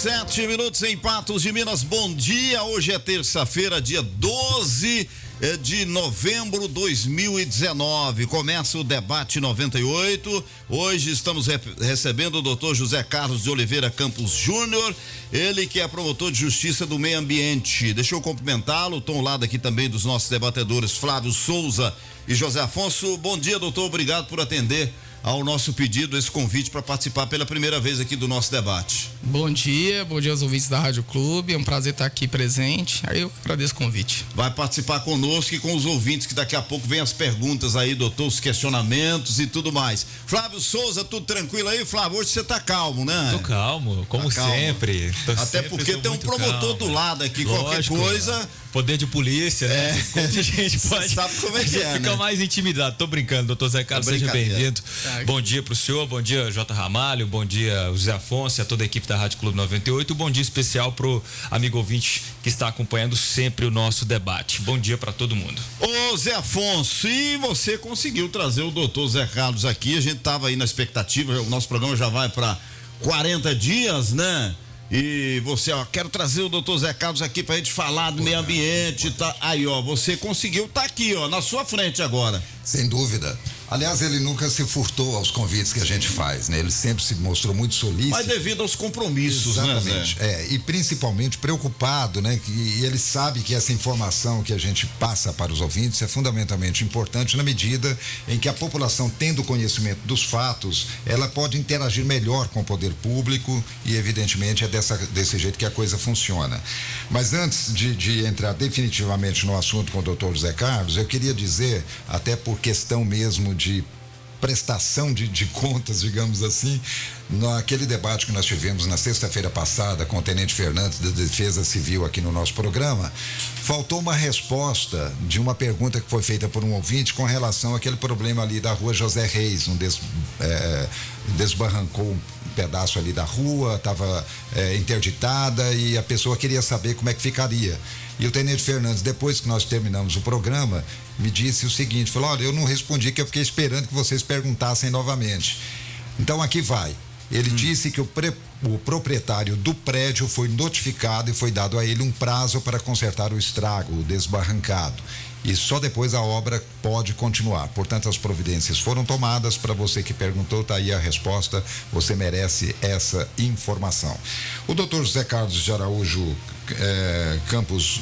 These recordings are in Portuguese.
7 minutos em Patos de Minas. Bom dia. Hoje é terça-feira, dia 12 de novembro de 2019. Começa o debate 98. Hoje estamos recebendo o doutor José Carlos de Oliveira Campos Júnior, ele que é promotor de justiça do meio ambiente. Deixa eu cumprimentá-lo. Estou ao lado aqui também dos nossos debatedores Flávio Souza e José Afonso. Bom dia, doutor. Obrigado por atender ao nosso pedido, esse convite para participar pela primeira vez aqui do nosso debate. Bom dia aos ouvintes da Rádio Clube, é um prazer estar aqui presente, aí eu agradeço o convite. Vai participar conosco e com os ouvintes, que daqui a pouco vem as perguntas aí, doutor, os questionamentos e tudo mais. Flávio Souza, tudo tranquilo aí, Flávio? Hoje você tá calmo, né? Tô calmo, como sempre. Até porque tem um promotor do lado aqui, lógico, qualquer coisa... Poder de polícia, né? A gente pode. Sabe como é que é, fica né? mais intimidado. Tô brincando, doutor Zé Carlos, seja bem-vindo. Bom dia pro senhor, bom dia J. Ramalho, bom dia José Afonso e a toda a equipe da Rádio Clube 98. Bom dia especial pro amigo ouvinte que está acompanhando sempre o nosso debate. Bom dia para todo mundo. Ô Zé Afonso, e você conseguiu trazer o doutor Zé Carlos aqui, a gente tava aí na expectativa, o nosso programa já vai para 40 dias, né? E você, quero trazer o doutor Zé Carlos aqui pra gente falar do meio ambiente, tá? Aí, você conseguiu, tá aqui, na sua frente agora. Sem dúvida. Aliás, ele nunca se furtou aos convites que a gente faz, né? Ele sempre se mostrou muito solícito. Mas devido aos compromissos, exatamente, né, Zé? E principalmente preocupado, né? E ele sabe que essa informação que a gente passa para os ouvintes é fundamentalmente importante na medida em que a população, tendo conhecimento dos fatos, ela pode interagir melhor com o poder público e, evidentemente, é desse jeito que a coisa funciona. Mas antes de entrar definitivamente no assunto com o doutor José Carlos, eu queria dizer, até por questão mesmo de prestação de contas, digamos assim, naquele debate que nós tivemos na sexta-feira passada com o Tenente Fernandes da Defesa Civil aqui no nosso programa, faltou uma resposta de uma pergunta que foi feita por um ouvinte com relação àquele problema ali da rua José Reis, desbarrancou um pedaço ali da rua, estava interditada e a pessoa queria saber como é que ficaria. E o Tenente Fernandes, depois que nós terminamos o programa, me disse o seguinte, falou, olha, eu não respondi que eu fiquei esperando que vocês perguntassem novamente. Então aqui vai. Ele disse que o proprietário do prédio foi notificado e foi dado a ele um prazo para consertar o estrago, o desbarrancado. E só depois a obra pode continuar. Portanto, as providências foram tomadas. Para você que perguntou, tá aí a resposta. Você merece essa informação. O doutor José Carlos de Araújo Campos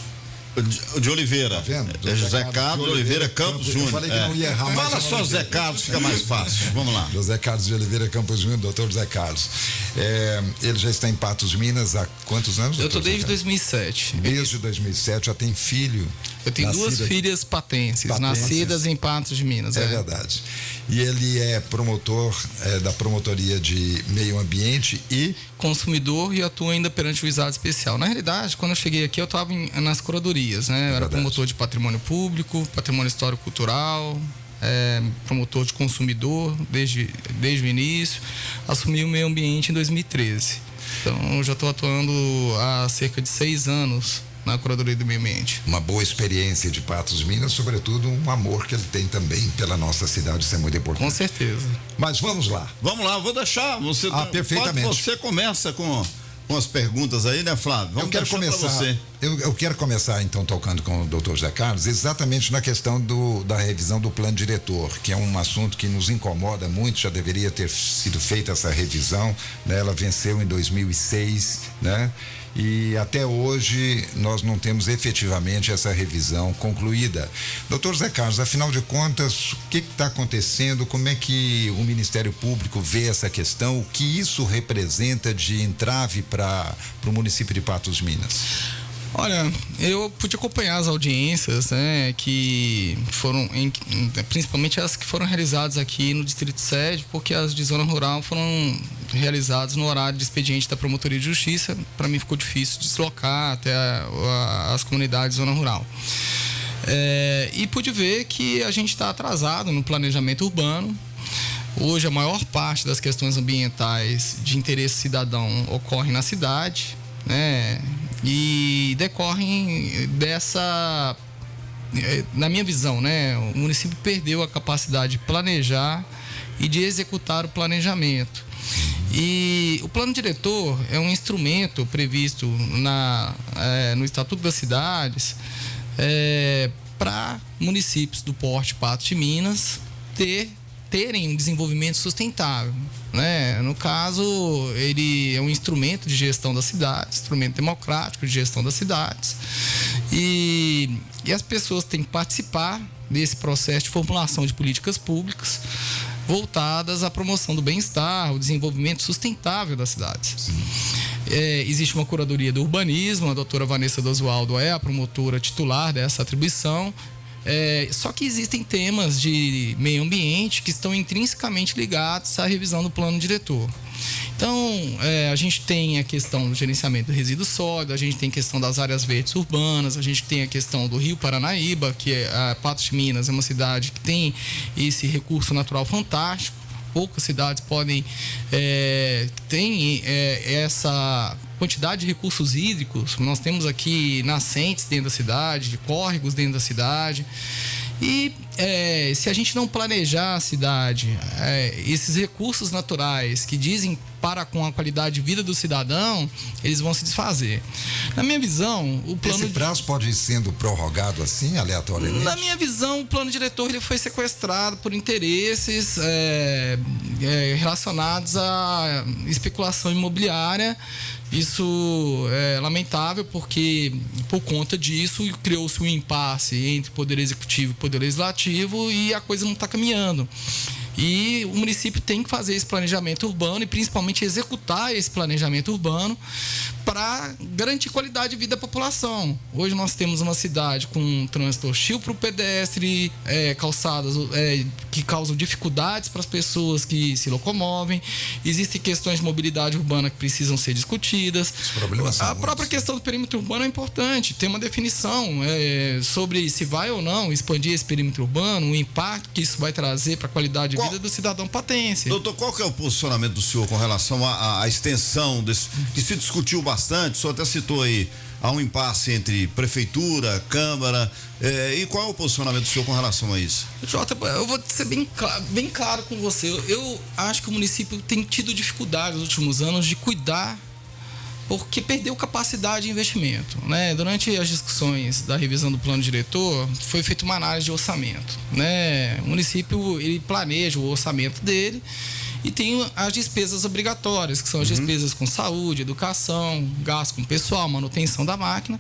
de Oliveira. Tá vendo? José Carlos de Oliveira Campos Júnior. Eu falei que não ia errar. Fala só José Carlos, fica mais fácil. Vamos lá. José Carlos de Oliveira Campos Júnior, doutor José Carlos. Ele já está em Patos, Minas, há quantos anos? Eu estou desde 2007. Desde 2007, já tem filho. Eu tenho duas filhas patenses, nascidas em Patos de Minas. É verdade. E ele é promotor da Promotoria de Meio Ambiente e consumidor e atua ainda perante o juizado especial. Na realidade, quando eu cheguei aqui, eu estava nas curadorias, né? Eu era promotor de patrimônio público, patrimônio histórico-cultural, promotor de consumidor desde o início. Assumi o meio ambiente em 2013. Então, eu já estou atuando há cerca de 6 anos na Curadoria do Meio Ambiente. Uma boa experiência de Patos de Minas, sobretudo um amor que ele tem também pela nossa cidade, isso é muito importante. Com certeza. Mas vamos lá. Vamos lá, vou deixar você... perfeitamente. Você começa com as perguntas aí, né, Flávio? Eu quero começar então tocando com o doutor José Carlos exatamente na questão da revisão do plano diretor, que é um assunto que nos incomoda muito, já deveria ter sido feita essa revisão, né? Ela venceu em 2006, né? E até hoje nós não temos efetivamente essa revisão concluída. Doutor Zé Carlos, afinal de contas, o que está acontecendo? Como é que o Ministério Público vê essa questão? O que isso representa de entrave para o município de Patos de Minas? Olha, eu pude acompanhar as audiências, né, que foram, principalmente as que foram realizadas aqui no Distrito Sede, porque as de zona rural foram realizadas no horário de expediente da Promotoria de Justiça. Para mim ficou difícil deslocar até as comunidades de zona rural. E pude ver que a gente está atrasado no planejamento urbano. Hoje a maior parte das questões ambientais de interesse cidadão ocorrem na cidade, né? E decorrem dessa, na minha visão, né? O município perdeu a capacidade de planejar e de executar o planejamento. E o plano diretor é um instrumento previsto no Estatuto das Cidades para municípios do porte Patos de Minas terem um desenvolvimento sustentável, né? No caso, ele é um instrumento de gestão das cidades, instrumento democrático de gestão das cidades, e as pessoas têm que participar desse processo de formulação de políticas públicas voltadas à promoção do bem-estar, o desenvolvimento sustentável das cidades. Existe uma curadoria do urbanismo, a doutora Vanessa Dosualdo é a promotora titular dessa atribuição. Só que existem temas de meio ambiente que estão intrinsecamente ligados à revisão do plano diretor. Então, a gente tem a questão do gerenciamento do resíduo sólido, a gente tem a questão das áreas verdes urbanas, a gente tem a questão do Rio Paranaíba, que Patos de Minas é uma cidade que tem esse recurso natural fantástico. Poucas cidades têm essa quantidade de recursos hídricos. Nós temos aqui nascentes dentro da cidade, córregos dentro da cidade. E se a gente não planejar a cidade, esses recursos naturais que dizem para com a qualidade de vida do cidadão, eles vão se desfazer. Na minha visão, o plano... Esse prazo pode ir sendo prorrogado assim, aleatoriamente? Na minha visão, o plano diretor ele foi sequestrado por interesses relacionados à especulação imobiliária. Isso é lamentável porque, por conta disso, criou-se um impasse entre Poder Executivo e Poder Legislativo e a coisa não está caminhando. E o município tem que fazer esse planejamento urbano e principalmente executar esse planejamento urbano para garantir qualidade de vida da população. Hoje nós temos uma cidade com um trânsito hostil para o pedestre, calçadas que causam dificuldades para as pessoas que se locomovem. Existem questões de mobilidade urbana que precisam ser discutidas. A própria questão do perímetro urbano é importante. Tem uma definição sobre se vai ou não expandir esse perímetro urbano, o impacto que isso vai trazer para a qualidade de vida do cidadão patense. Doutor, qual que é o posicionamento do senhor com relação à extensão desse, que se discutiu bastante, o senhor até citou aí, há um impasse entre prefeitura, câmara, e qual é o posicionamento do senhor com relação a isso? Jota, eu vou ser bem claro com você. Eu acho que o município tem tido dificuldade nos últimos anos de cuidar, porque perdeu capacidade de investimento, né? Durante as discussões da revisão do plano diretor, foi feita uma análise de orçamento, né? O município, ele planeja o orçamento dele e tem as despesas obrigatórias, que são as despesas com saúde, educação, gasto com pessoal, manutenção da máquina.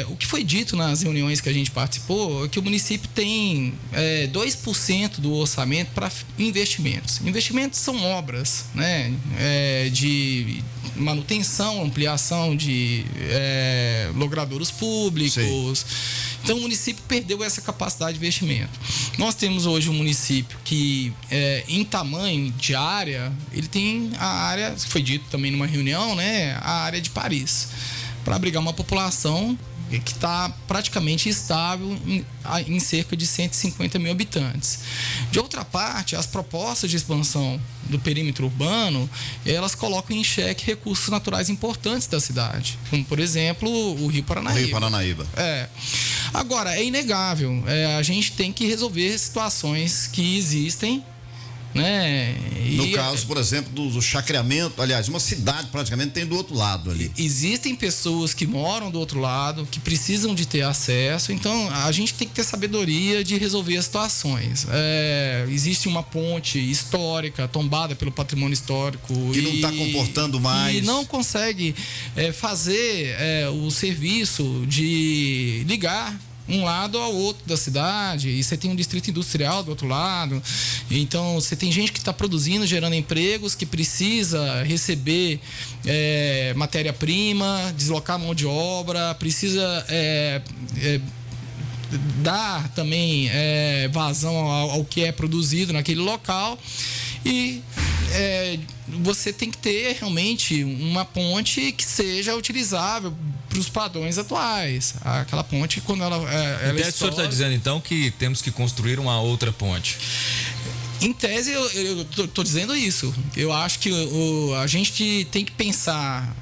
O que foi dito nas reuniões que a gente participou é que o município tem 2% do orçamento para investimentos. Investimentos são obras, né? De manutenção, ampliação de logradouros públicos. Sim. Então o município perdeu essa capacidade de investimento. Nós temos hoje um município que, em tamanho de área, ele tem a área, que foi dito também numa reunião, né? A área de Paris, para abrigar uma população que está praticamente estável em cerca de 150 mil habitantes. De outra parte, as propostas de expansão do perímetro urbano, elas colocam em xeque recursos naturais importantes da cidade, como, por exemplo, o Rio Paranaíba. Rio Paranaíba. Agora, é inegável, a gente tem que resolver situações que existem, né? No caso, por exemplo, do chacreamento, aliás, uma cidade praticamente tem do outro lado ali. Existem pessoas que moram do outro lado, que precisam de ter acesso, então a gente tem que ter sabedoria de resolver as situações. Existe uma ponte histórica tombada pelo patrimônio histórico que não está comportando mais. E não consegue fazer o serviço de ligar um lado ao outro da cidade, e você tem um distrito industrial do outro lado, então você tem gente que está produzindo, gerando empregos, que precisa receber matéria-prima, deslocar mão de obra, precisa dar também vazão ao que é produzido naquele local, e você tem que ter realmente uma ponte que seja utilizável para os padrões atuais. Aquela ponte, quando ela o senhor está dizendo então que temos que construir uma outra ponte? Em tese, eu estou dizendo isso. Eu acho que a gente tem que pensar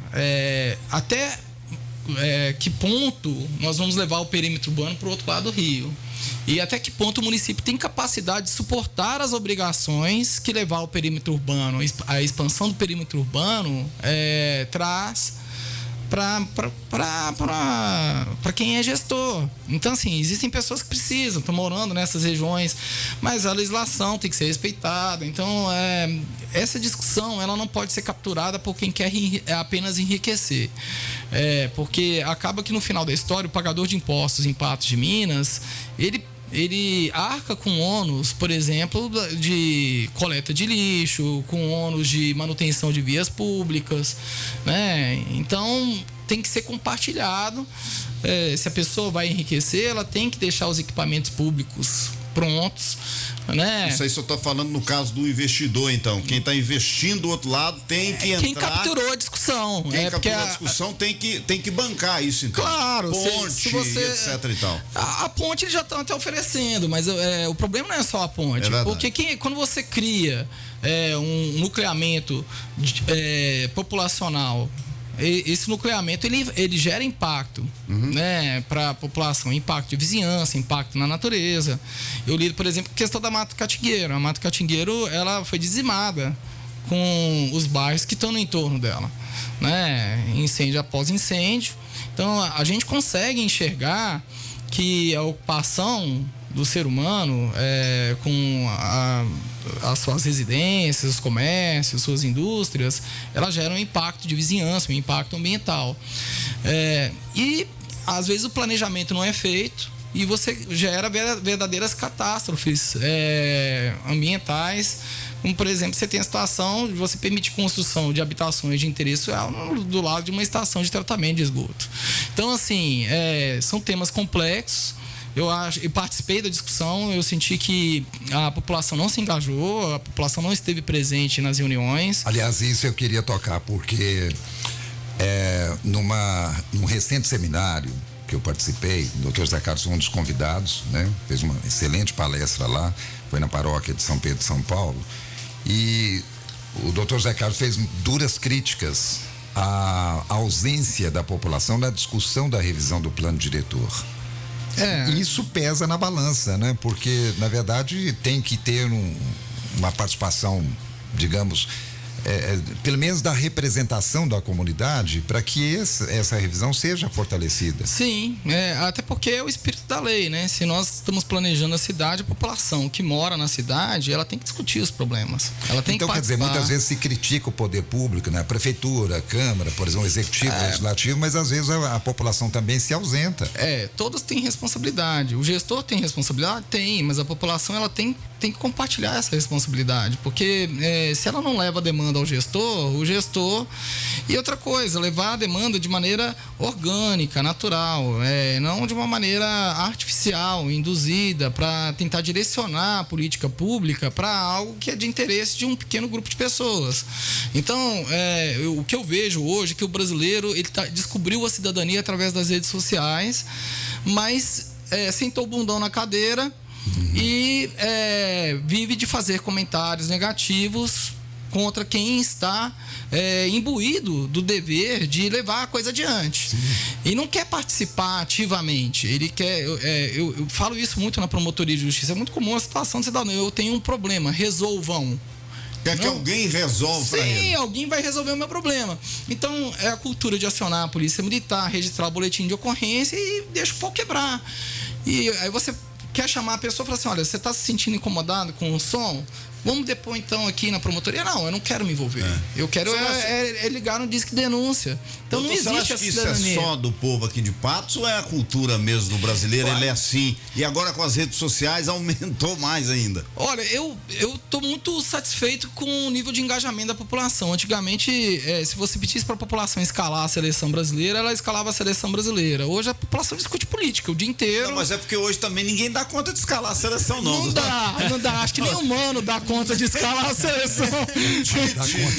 até que ponto nós vamos levar o perímetro urbano para o outro lado do rio. e até que ponto o município tem capacidade de suportar as obrigações que levar ao perímetro urbano, a expansão do perímetro urbano traz para quem é gestor. Então, assim, existem pessoas que precisam, estão morando nessas regiões, mas a legislação tem que ser respeitada. Então, essa discussão ela não pode ser capturada por quem quer apenas enriquecer. Porque acaba que no final da história, o pagador de impostos em Patos de Minas, ele arca com ônus, por exemplo, de coleta de lixo, com ônus de manutenção de vias públicas, né? Então, tem que ser compartilhado. Se a pessoa vai enriquecer, ela tem que deixar os equipamentos públicos prontos, né? Isso aí só está falando no caso do investidor, então. Quem está investindo do outro lado tem que entrar. Quem capturou a discussão. Quem capturou a discussão tem que bancar isso, então. Claro, ponte, se você, etc e tal. A ponte eles já estão até oferecendo, mas o problema não é só a ponte. Porque quando você cria um nucleamento populacional, esse nucleamento ele gera impacto, né, para a população, impacto de vizinhança, impacto na natureza. Eu li, por exemplo, a questão da Mata Catingueiro. A Mata Catingueiro ela foi dizimada com os bairros que estão no entorno dela, né, incêndio após incêndio. Então a gente consegue enxergar que a ocupação do ser humano com as suas residências, os comércios, suas indústrias, elas geram um impacto de vizinhança, um impacto ambiental. E às vezes o planejamento não é feito e você gera verdadeiras catástrofes ambientais. Como, por exemplo, você tem a situação de você permitir construção de habitações de interesse social do lado de uma estação de tratamento de esgoto. Então, assim, são temas complexos. Eu participei da discussão, eu senti que a população não se engajou, a população não esteve presente nas reuniões. Aliás, isso eu queria tocar, porque num recente seminário que eu participei, o Dr. Zé Carlos foi um dos convidados, né? Fez uma excelente palestra lá, foi na paróquia de São Pedro de São Paulo, e o Dr. Zé Carlos fez duras críticas à ausência da população na discussão da revisão do plano diretor. Isso pesa na balança, né? Porque, na verdade, tem que ter uma participação, digamos, pelo menos da representação da comunidade para que essa revisão seja fortalecida. Sim, até porque é o espírito da lei, né? Se nós estamos planejando a cidade, a população que mora na cidade, ela tem que discutir os problemas. Ela tem então, que quer dizer, muitas vezes se critica o poder público, né? A prefeitura, a Câmara, por exemplo, o Executivo, o Legislativo, mas às vezes a população também se ausenta. Todos têm responsabilidade. O gestor tem responsabilidade? Tem, mas a população ela tem que compartilhar essa responsabilidade, porque se ela não leva a demanda ao gestor, o gestor... E outra coisa, levar a demanda de maneira orgânica, natural, não de uma maneira artificial, induzida, para tentar direcionar a política pública para algo que é de interesse de um pequeno grupo de pessoas. Então, o que eu vejo hoje é que o brasileiro descobriu a cidadania através das redes sociais, mas sentou o bundão na cadeira e vive de fazer comentários negativos contra quem está imbuído do dever de levar a coisa adiante. Sim. E não quer participar ativamente. Ele quer... Eu falo isso muito na promotoria de justiça. É muito comum a situação de cidadão. Eu tenho um problema, resolvam. Quer que alguém resolva para ele? Sim, alguém vai resolver o meu problema. Então, é a cultura de acionar a polícia militar, registrar o boletim de ocorrência e deixa o pau quebrar. E aí você quer chamar a pessoa e falar assim, olha, você está se sentindo incomodado com o som? Vamos depor então aqui na promotoria? Não, eu não quero me envolver. Eu quero ligar no disque denúncia. Então não existe essa cidadania. Isso é só do povo aqui de Patos ou é a cultura mesmo do brasileiro? Ele é assim. E agora com as redes sociais aumentou mais ainda. Olha, eu tô muito satisfeito com o nível de engajamento da população. Antigamente, se você pedisse para a população escalar a seleção brasileira, ela escalava a seleção brasileira. Hoje a população discute política o dia inteiro. Não, mas é porque hoje também ninguém dá conta de escalar a seleção, não. Não dá. Acho que nem humano dá conta de escalar a seleção.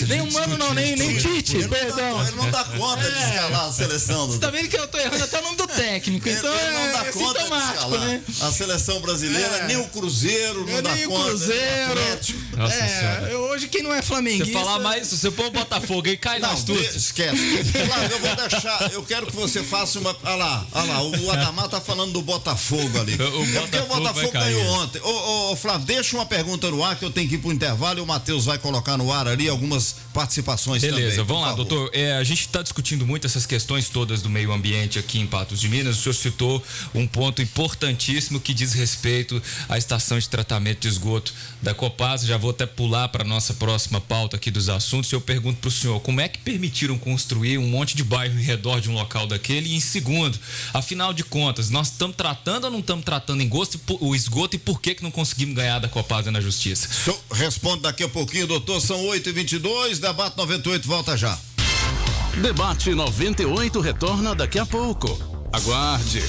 Nem humano não, nem Tite, perdão. Ele não dá conta de escalar a seleção. Você tá vendo que eu tô errando até o nome do técnico, então ele não dá conta de escalar, né? A seleção brasileira, nem o Cruzeiro não dá nem conta. Nem o Cruzeiro. Nossa senhora. Hoje quem não é flamenguista... Se falar mais, se você pôr o Botafogo aí, cai nós tudo. Esquece. Flávio, eu vou deixar, eu quero que você faça uma... Olha lá, o Adamar tá falando do Botafogo ali. Porque o Botafogo ganhou ontem. Ô, Flávio, deixa uma pergunta no ar que eu tenho que ir pro intervalo e o Matheus vai colocar no ar ali algumas participações também. Beleza, vamos lá, doutor. A gente está discutindo muito essas questões todas do meio ambiente aqui em Patos de Minas. O senhor citou um ponto importantíssimo que diz respeito à estação de tratamento de esgoto da Copasa. Já vou até pular para a nossa próxima pauta aqui dos assuntos. Eu pergunto para o senhor, como é que permitiram construir um monte de bairro em redor de um local daquele? E em segundo, afinal de contas, nós estamos tratando ou não estamos tratando o esgoto e por que não conseguimos ganhar da Copasa na justiça? Responde daqui a pouquinho, doutor. São 8h22, Debate 98 volta já. Debate 98 retorna daqui a pouco. Aguarde.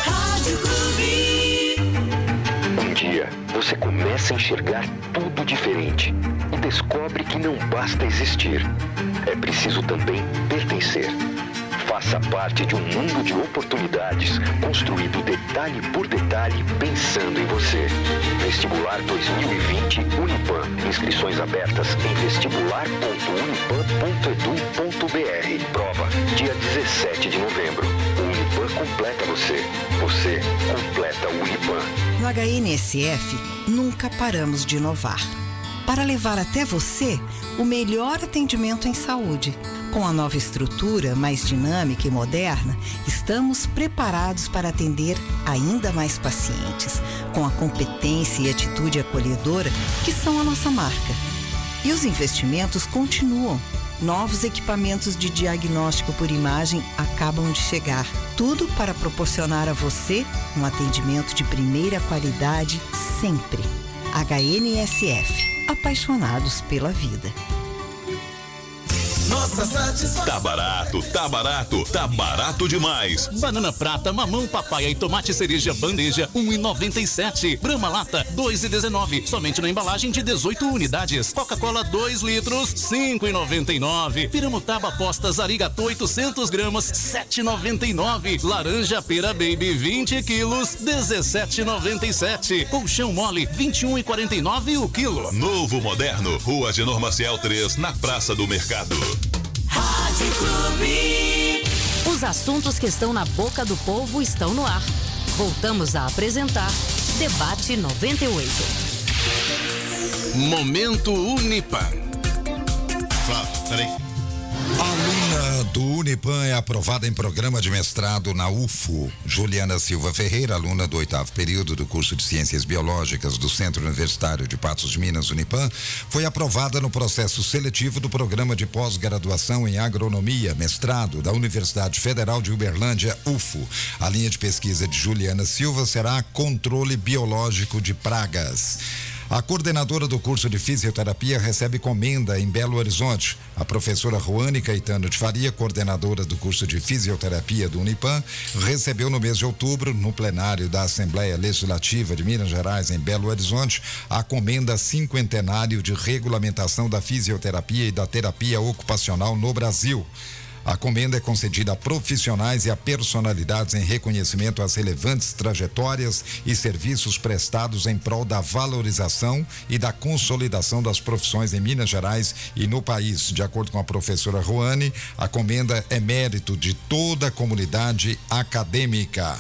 Rádio Clube. Um dia, você começa a enxergar tudo diferente e descobre que não basta existir. É preciso também pertencer. Faça parte de um mundo de oportunidades construído detalhe por detalhe pensando em você. Vestibular 2020 Unipam. Inscrições abertas em vestibular.unipam.edu.br. Prova dia 17 de novembro. O Unipam completa você. Você completa o Unipam. No HNSF, nunca paramos de inovar. Para levar até você o melhor atendimento em saúde. Com a nova estrutura, mais dinâmica e moderna, estamos preparados para atender ainda mais pacientes, com a competência e atitude acolhedora que são a nossa marca. E os investimentos continuam. Novos equipamentos de diagnóstico por imagem acabam de chegar. Tudo para proporcionar a você um atendimento de primeira qualidade sempre. HNSF. Apaixonados pela vida. Nossa satisfação. Tá barato demais. Banana prata, mamão, papaya e tomate cereja bandeja, 1,97. Brahma lata, 2,19. Somente na embalagem de 18 unidades. Coca-Cola 2 litros, 5,99. Piramutaba postas arigatô 800 gramas, 7,99. Laranja pera baby 20 quilos, 17,97. Colchão mole, 21,49 o quilo. Novo moderno, Rua Agenor Maciel 3, na Praça do Mercado. Rádio Clube. Os assuntos que estão na boca do povo estão no ar. Voltamos a apresentar Debate 98. Momento Unipam. Flávio, peraí. Aluna do Unipam é aprovada em programa de mestrado na UFO. Juliana Silva Ferreira, aluna do 8º período do curso de Ciências Biológicas do Centro Universitário de Patos de Minas, Unipam, foi aprovada no processo seletivo do programa de pós-graduação em agronomia, mestrado da Universidade Federal de Uberlândia, UFO. A linha de pesquisa de Juliana Silva será controle biológico de pragas. A coordenadora do curso de fisioterapia recebe comenda em Belo Horizonte. A professora Roane Caetano de Faria, coordenadora do curso de fisioterapia do Unipam, recebeu no mês de outubro, no plenário da Assembleia Legislativa de Minas Gerais, em Belo Horizonte, a comenda cinquentenário de regulamentação da fisioterapia e da terapia ocupacional no Brasil. A comenda é concedida a profissionais e a personalidades em reconhecimento às relevantes trajetórias e serviços prestados em prol da valorização e da consolidação das profissões em Minas Gerais e no país. De acordo com a professora Roane, a comenda é mérito de toda a comunidade acadêmica.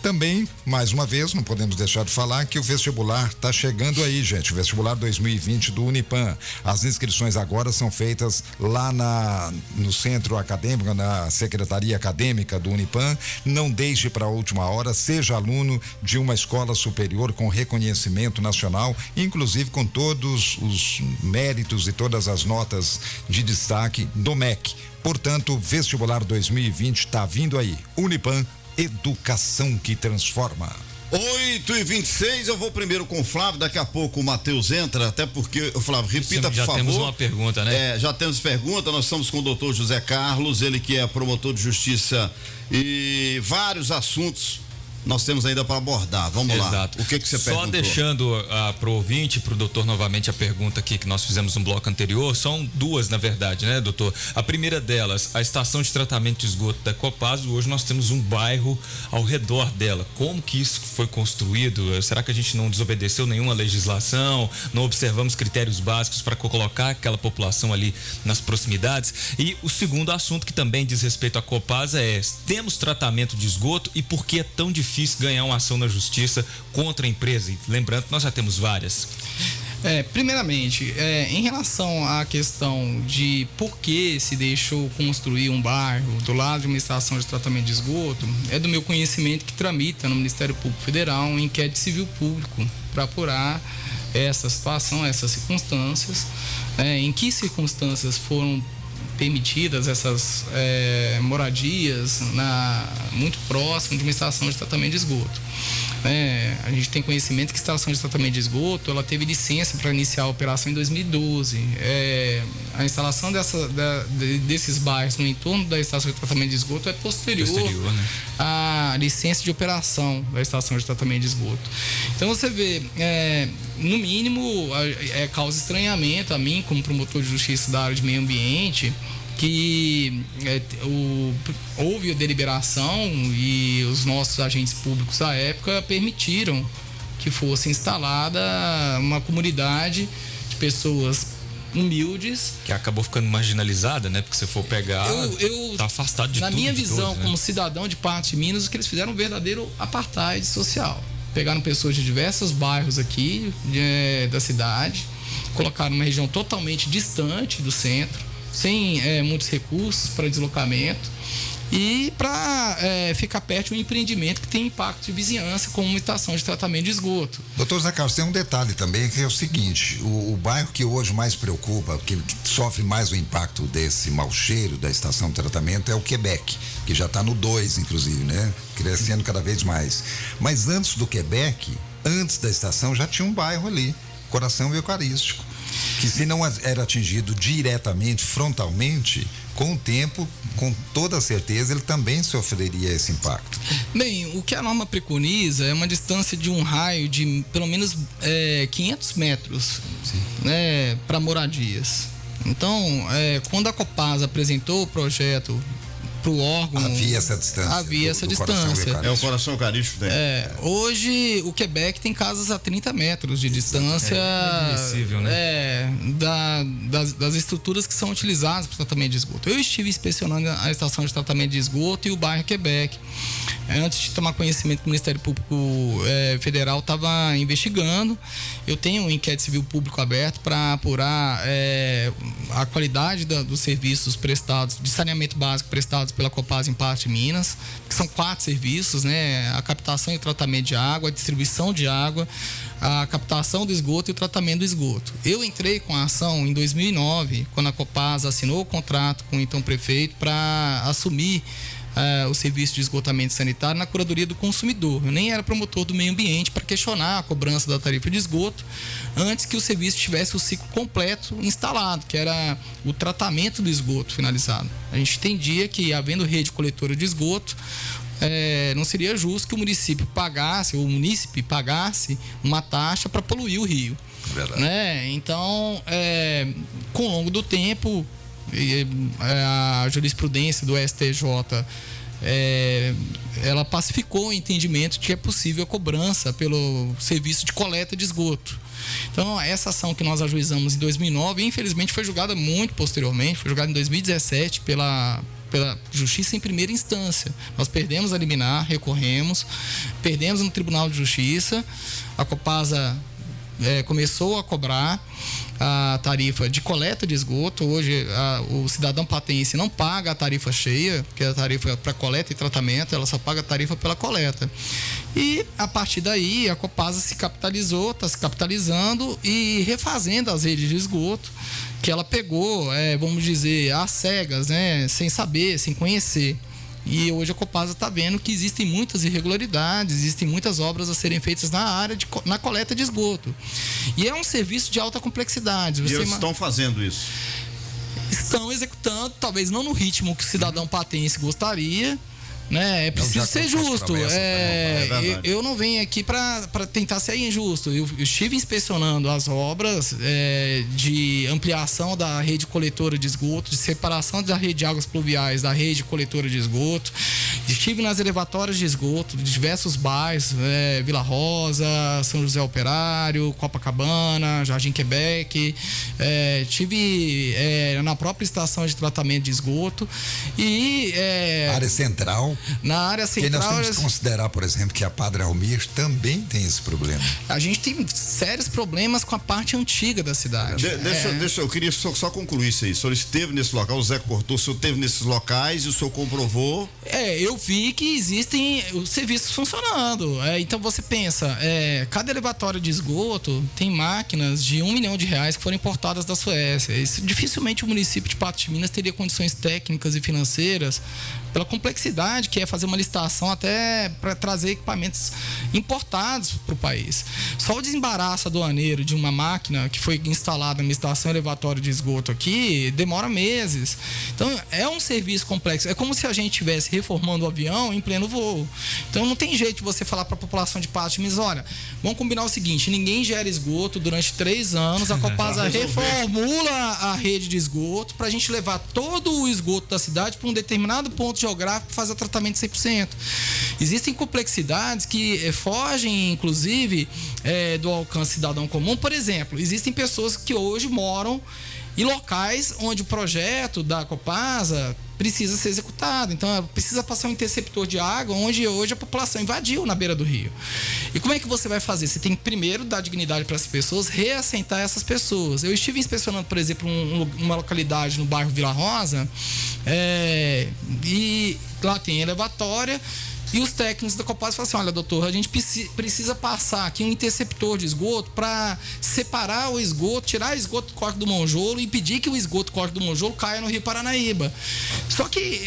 Também, mais uma vez, não podemos deixar de falar que o vestibular está chegando aí, gente. O vestibular 2020 do Unipam. As inscrições agora são feitas lá no centro acadêmico, na Secretaria Acadêmica do Unipam. Não deixe para a última hora, seja aluno de uma escola superior com reconhecimento nacional, inclusive com todos os méritos e todas as notas de destaque do MEC. Portanto, vestibular 2020 está vindo aí. Unipam, educação que transforma. 8h26, eu vou primeiro com o Flávio, daqui a pouco o Matheus entra, até porque, o Flávio, repita, por favor. Já temos uma pergunta, né? Já temos pergunta, nós estamos com o doutor José Carlos, ele que é promotor de justiça e vários assuntos nós temos ainda para abordar. Vamos Exato. lá. O que você perguntou? Só deixando para o ouvinte, para o doutor novamente a pergunta aqui que nós fizemos no bloco anterior, são duas na verdade, né, doutor? A primeira delas, a estação de tratamento de esgoto da Copasa, hoje nós temos um bairro ao redor dela. Como que isso foi construído? Será que a gente não desobedeceu nenhuma legislação? Não observamos critérios básicos para colocar aquela população ali nas proximidades? E o segundo assunto que também diz respeito à Copasa é: temos tratamento de esgoto e por que é tão difícil ganhar uma ação na justiça contra a empresa? E lembrando que nós já temos várias. Primeiramente, em relação à questão de por que se deixou construir um bairro do lado de uma estação de tratamento de esgoto, é do meu conhecimento que tramita no Ministério Público Federal um inquérito civil público para apurar essa situação, essas circunstâncias, em que circunstâncias foram permitidas essas moradias muito próximo de uma estação de tratamento de esgoto. A gente tem conhecimento que a estação de tratamento de esgoto ela teve licença para iniciar a operação em 2012. A instalação desses bairros no entorno da estação de tratamento de esgoto é posterior né? à licença de operação da estação de tratamento de esgoto. Então você vê, no mínimo, causa estranhamento a mim, como promotor de justiça da área de meio ambiente, que houve a deliberação e os nossos agentes públicos à época permitiram que fosse instalada uma comunidade de pessoas humildes. Que acabou ficando marginalizada, né? Porque se for pegar, tá afastado de tudo. Na minha visão, todos, né? como cidadão de Patos de Minas, o que eles fizeram um verdadeiro apartheid social. Pegaram pessoas de diversos bairros aqui da cidade, colocaram numa região totalmente distante do centro, sem muitos recursos para deslocamento e para ficar perto de um empreendimento que tem impacto de vizinhança, como uma estação de tratamento de esgoto. Doutor Zé Carlos, tem um detalhe também que é o seguinte: o bairro que hoje mais preocupa, que sofre mais o impacto desse mau cheiro da estação de tratamento é o Quebec, que já está no 2, inclusive, né? Crescendo cada vez mais. Mas antes do Quebec, antes da estação, já tinha um bairro ali, Coração Eucarístico, que se não era atingido diretamente, frontalmente, com o tempo, com toda certeza, ele também sofreria esse impacto. Bem, o que a norma preconiza é uma distância de um raio de pelo menos 500 metros, né, para moradias. Então, quando a Copasa apresentou o projeto para o órgão, havia essa distância. É o Coração Eucarístico, né? Hoje o Quebec tem casas a 30 metros de distância né? das estruturas que são utilizadas para o tratamento de esgoto. Eu estive inspecionando a estação de tratamento de esgoto e o bairro Quebec. Antes de tomar conhecimento do Ministério Público Federal, estava investigando. Eu tenho um inquérito civil público aberto para apurar a qualidade dos serviços prestados, de saneamento básico prestados pela Copasa em Patos de Minas, que são 4 serviços, né? A captação e tratamento de água, a distribuição de água, a captação do esgoto e o tratamento do esgoto. Eu entrei com a ação em 2009, quando a Copasa assinou o contrato com o então prefeito para assumir o serviço de esgotamento sanitário na Curadoria do Consumidor. Eu nem era promotor do meio ambiente para questionar a cobrança da tarifa de esgoto antes que o serviço tivesse o ciclo completo instalado, que era o tratamento do esgoto finalizado. A gente entendia que, havendo rede coletora de esgoto, não seria justo que o município pagasse, ou o munícipe pagasse uma taxa para poluir o rio. Verdade. Né? Então, com o longo do tempo, a jurisprudência do STJ ela pacificou o entendimento de que é possível a cobrança pelo serviço de coleta de esgoto. Então, essa ação que nós ajuizamos em 2009, infelizmente foi julgada muito posteriormente, foi julgada em 2017 pela Justiça em primeira instância. Nós perdemos a liminar, recorremos, perdemos no Tribunal de Justiça, a Copasa começou a cobrar a tarifa de coleta de esgoto. Hoje o cidadão patense não paga a tarifa cheia, que é a tarifa para coleta e tratamento, ela só paga a tarifa pela coleta. E a partir daí a Copasa se capitalizou, está se capitalizando e refazendo as redes de esgoto que ela pegou, vamos dizer, às cegas, né, sem saber, sem conhecer. E hoje a Copasa está vendo que existem muitas irregularidades, existem muitas obras a serem feitas na área, na coleta de esgoto. E é um serviço de alta complexidade. E eles estão fazendo isso? Estão executando, talvez não no ritmo que o cidadão patense gostaria, né? É preciso ser justo. Eu não venho aqui para tentar ser injusto. Eu estive inspecionando as obras de ampliação da rede coletora de esgoto, de separação da rede de águas pluviais da rede coletora de esgoto. Estive nas elevatórias de esgoto de diversos bairros, Vila Rosa, São José Operário, Copacabana, Jardim Quebec. Estive na própria estação de tratamento de esgoto e área central. Na área central, nós temos que considerar, por exemplo, que a Padre Almir também tem esse problema. A gente tem sérios problemas com a parte antiga da cidade. Eu queria só concluir isso aí. O senhor esteve nesse local, o Zé cortou, o senhor esteve nesses locais e o senhor comprovou? Eu vi que existem os serviços funcionando. Então você pensa, cada elevatório de esgoto tem máquinas de R$1 milhão que foram importadas da Suécia. Dificilmente o município de Patos de Minas teria condições técnicas e financeiras, pela complexidade que é fazer uma licitação até para trazer equipamentos importados para o país. Só o desembaraço aduaneiro de uma máquina que foi instalada numa estação elevatória de esgoto aqui demora meses. Então é um serviço complexo. É como se a gente estivesse reformando o avião em pleno voo. Então não tem jeito de você falar para a população de Patos de Minas, olha, vamos combinar o seguinte: ninguém gera esgoto durante 3 anos, a Copasa reformula a rede de esgoto para a gente levar todo o esgoto da cidade para um determinado ponto geográfico e fazer o tratamento 100%. Existem complexidades que fogem, inclusive, do alcance cidadão comum. Por exemplo, existem pessoas que hoje moram em locais onde o projeto da Copasa precisa ser executado. Então, precisa passar um interceptor de água onde hoje a população invadiu na beira do rio. E como é que você vai fazer? Você tem que primeiro dar dignidade para as pessoas, reassentar essas pessoas. Eu estive inspecionando, por exemplo, uma localidade no bairro Vila Rosa, e lá tem elevatória. E os técnicos da Copasa falam assim: olha, doutor, a gente precisa passar aqui um interceptor de esgoto para separar o esgoto, tirar o esgoto do Córrego do Monjolo e impedir que o esgoto do Córrego do Monjolo caia no Rio Paranaíba. Só que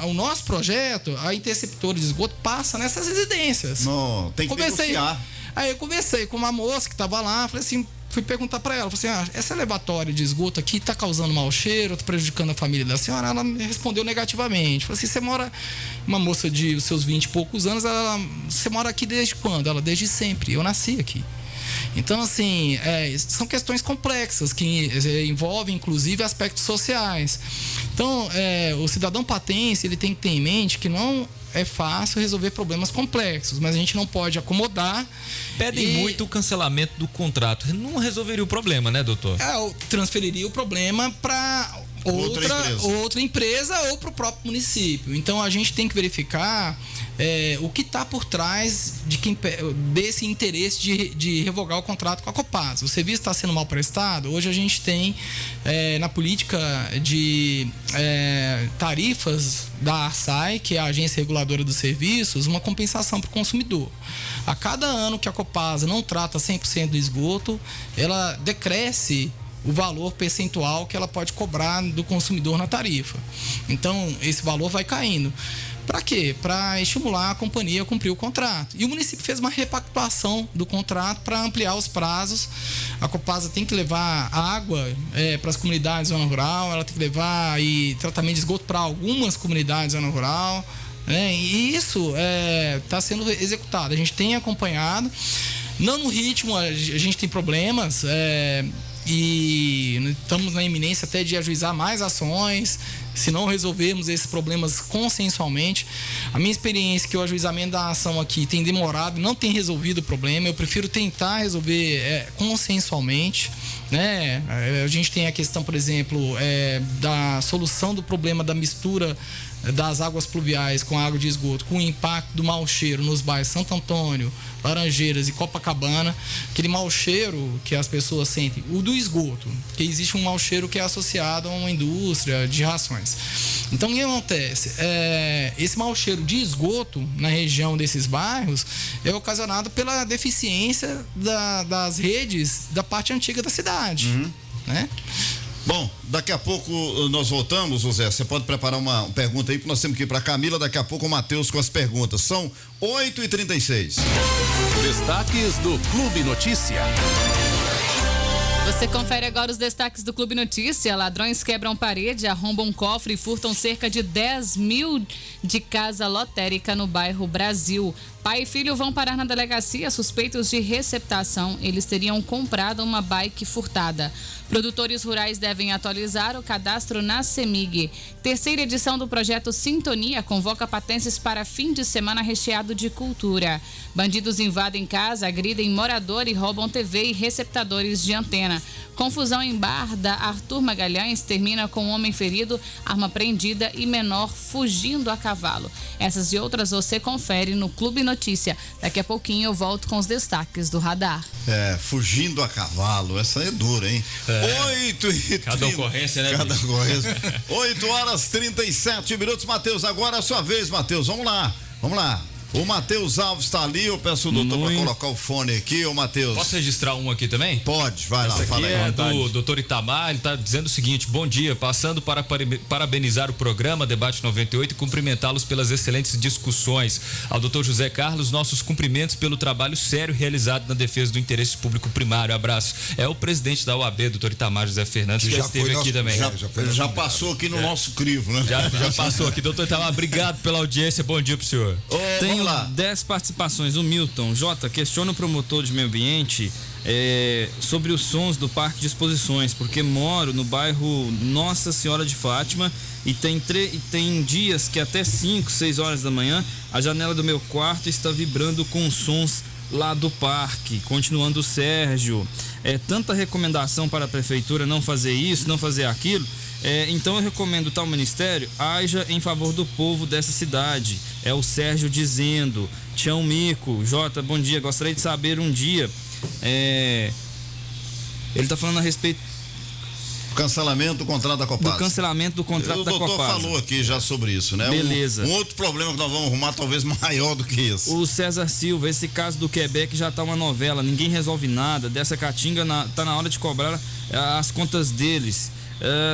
o nosso projeto, a interceptora de esgoto passa nessas residências. Não, tem que negociar. Aí eu conversei com uma moça que estava lá, falei assim, fui perguntar para ela, falei assim: essa elevatória de esgoto aqui está causando mau cheiro, está prejudicando a família da senhora? Ela me respondeu negativamente. Falei assim: você mora, uma moça de os seus 20 e poucos anos, você mora aqui desde quando? Ela: desde sempre, eu nasci aqui. Então, assim, são questões complexas que envolvem, inclusive, aspectos sociais. Então, o cidadão patense, ele tem que ter em mente que não é fácil resolver problemas complexos, mas a gente não pode acomodar. Pedem muito o cancelamento do contrato. Não resolveria o problema, né, doutor? Transferiria o problema para outra empresa ou para o próprio município. Então a gente tem que verificar o que está por trás desse interesse de revogar o contrato com a Copasa. O serviço está sendo mal prestado. Hoje a gente tem na política de tarifas da ARSAI, que é a Agência Reguladora dos Serviços, uma compensação para o consumidor. A cada ano que a Copasa não trata 100% do esgoto, ela decresce o valor percentual que ela pode cobrar do consumidor na tarifa. Então, esse valor vai caindo. Para quê? Para estimular a companhia a cumprir o contrato. E o município fez uma repactuação do contrato para ampliar os prazos. A Copasa tem que levar água para as comunidades da zona rural, ela tem que levar tratamento de esgoto para algumas comunidades da zona rural. E isso está sendo executado. A gente tem acompanhado. Não no ritmo, a gente tem problemas. E estamos na iminência até de ajuizar mais ações, se não resolvermos esses problemas consensualmente. A minha experiência é que o ajuizamento da ação aqui tem demorado e não tem resolvido o problema. Eu prefiro tentar resolver consensualmente, né? A gente tem a questão, por exemplo, da solução do problema da mistura das águas pluviais com a água de esgoto, com o impacto do mau cheiro nos bairros Santo Antônio, Laranjeiras e Copacabana, aquele mau cheiro que as pessoas sentem, o do esgoto, que existe um mau cheiro que é associado a uma indústria de rações. Então o que acontece? Esse mau cheiro de esgoto na região desses bairros é ocasionado pela deficiência das redes da parte antiga da cidade, né? Bom, daqui a pouco nós voltamos, José. Você pode preparar uma pergunta aí, porque nós temos que ir para Camila. Daqui a pouco o Matheus com as perguntas. São 8h36. Destaques do Clube Notícia. Você confere agora os destaques do Clube Notícia. Ladrões quebram parede, arrombam cofre e furtam cerca de 10 mil de casa lotérica no bairro Brasil. Pai e filho vão parar na delegacia suspeitos de receptação. Eles teriam comprado uma bike furtada. Produtores rurais devem atualizar o cadastro na CEMIG. Terceira edição do projeto Sintonia convoca patenses para fim de semana recheado de cultura. Bandidos invadem casa, agridem morador e roubam TV e receptadores de antena. Confusão em bar da Arthur Magalhães termina com um homem ferido, arma apreendida e menor fugindo a cavalo. Essas e outras você confere no Clube Notícia. Daqui a pouquinho eu volto com os destaques do radar. Fugindo a cavalo, essa é dura, hein? 8h30. Cada ocorrência, né? Cada ocorrência. 8h37. Matheus, agora é a sua vez, Matheus. Vamos lá. O Matheus Alves está ali, eu peço o doutor para colocar o fone aqui, ô Matheus. Posso registrar um aqui também? Pode, vai lá, fala aí. É do doutor Itamar, ele está dizendo o seguinte: bom dia, passando para parabenizar o programa Debate 98 e cumprimentá-los pelas excelentes discussões. Ao doutor José Carlos, nossos cumprimentos pelo trabalho sério realizado na defesa do interesse público primário. Abraço. É o presidente da OAB, doutor Itamar José Fernandes, que já esteve aqui também. Já passou aqui no nosso crivo, né? Já passou aqui, doutor Itamar, obrigado pela audiência, bom dia pro senhor. Tenho 10 participações. O Milton, questiona o promotor de meio ambiente sobre os sons do Parque de Exposições, porque moro no bairro Nossa Senhora de Fátima e tem dias que até 5, 6 horas da manhã a janela do meu quarto está vibrando com sons lá do parque. Continuando o Sérgio, tanta recomendação para a prefeitura não fazer isso, não fazer aquilo. Então eu recomendo tal ministério haja em favor do povo dessa cidade. É o Sérgio dizendo. Tião Mico, Jota, bom dia, gostaria de saber um dia, ele está falando a respeito cancelamento do contrato da Copasa. Do cancelamento do contrato da Copasa. O doutor falou aqui já sobre isso, né? Beleza. Um outro problema que nós vamos arrumar, talvez maior do que isso. O César Silva, esse caso do Quebec já tá uma novela, ninguém resolve nada. Dessa caatinga tá na hora de cobrar as contas deles,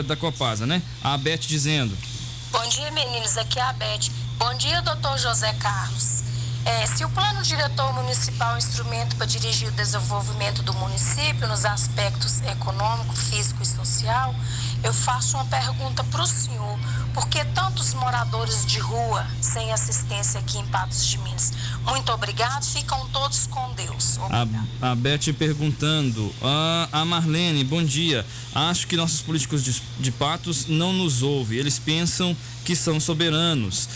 da Copasa, né? A Beth dizendo. Bom dia, meninos, aqui é a Beth. Bom dia, doutor José Carlos. Se o plano diretor municipal é um instrumento para dirigir o desenvolvimento do município nos aspectos econômico, físico e social, eu faço uma pergunta para o senhor. Por que tantos moradores de rua sem assistência aqui em Patos de Minas? Muito obrigado, ficam todos com Deus. A Beth perguntando. A Marlene, bom dia. Acho que nossos políticos de Patos não nos ouvem. Eles pensam que são soberanos.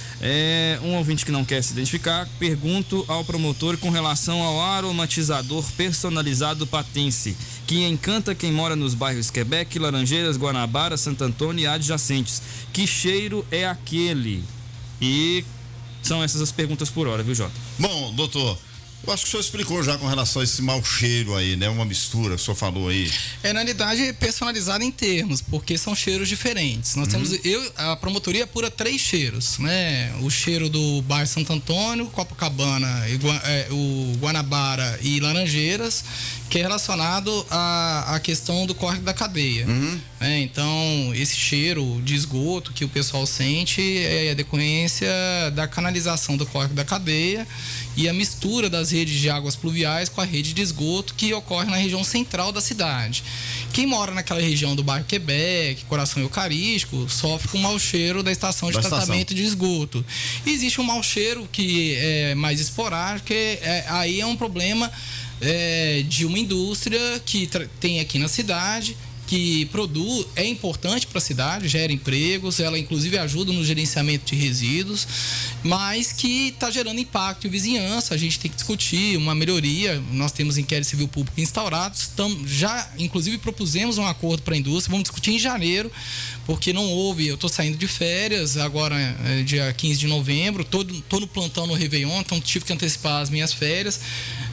Um ouvinte que não quer se identificar, pergunto ao promotor com relação ao aromatizador personalizado patense, que encanta quem mora nos bairros Quebec, Laranjeiras, Guanabara, Santo Antônio e adjacentes. Que cheiro é aquele? E são essas as perguntas por hora, viu, Jota? Bom, doutor, eu acho que o senhor explicou já com relação a esse mau cheiro aí, né? Uma mistura que o senhor falou aí. Na realidade, é personalizado em termos, porque são cheiros diferentes. Nós temos, a promotoria apura 3 cheiros, né? O cheiro do bairro Santo Antônio, Copacabana, o Guanabara e Laranjeiras, que é relacionado à questão do córrego da cadeia. Então, esse cheiro de esgoto que o pessoal sente é a decorrência da canalização do córrego da cadeia e a mistura das redes de águas pluviais com a rede de esgoto que ocorre na região central da cidade. Quem mora naquela região do bairro Quebec, Coração Eucarístico, sofre com o mau cheiro da estação de tratamento de esgoto. E existe um mau cheiro que é mais esporádico, que aí é um problema de uma indústria que tem aqui na cidade, que produz, é importante para a cidade, gera empregos, ela inclusive ajuda no gerenciamento de resíduos, mas que está gerando impacto em vizinhança. A gente tem que discutir uma melhoria. Nós temos inquérito civil público instaurado, já inclusive propusemos um acordo para a indústria, vamos discutir em janeiro, porque não houve, eu estou saindo de férias agora, dia 15 de novembro, tô no plantão no Réveillon, então tive que antecipar as minhas férias.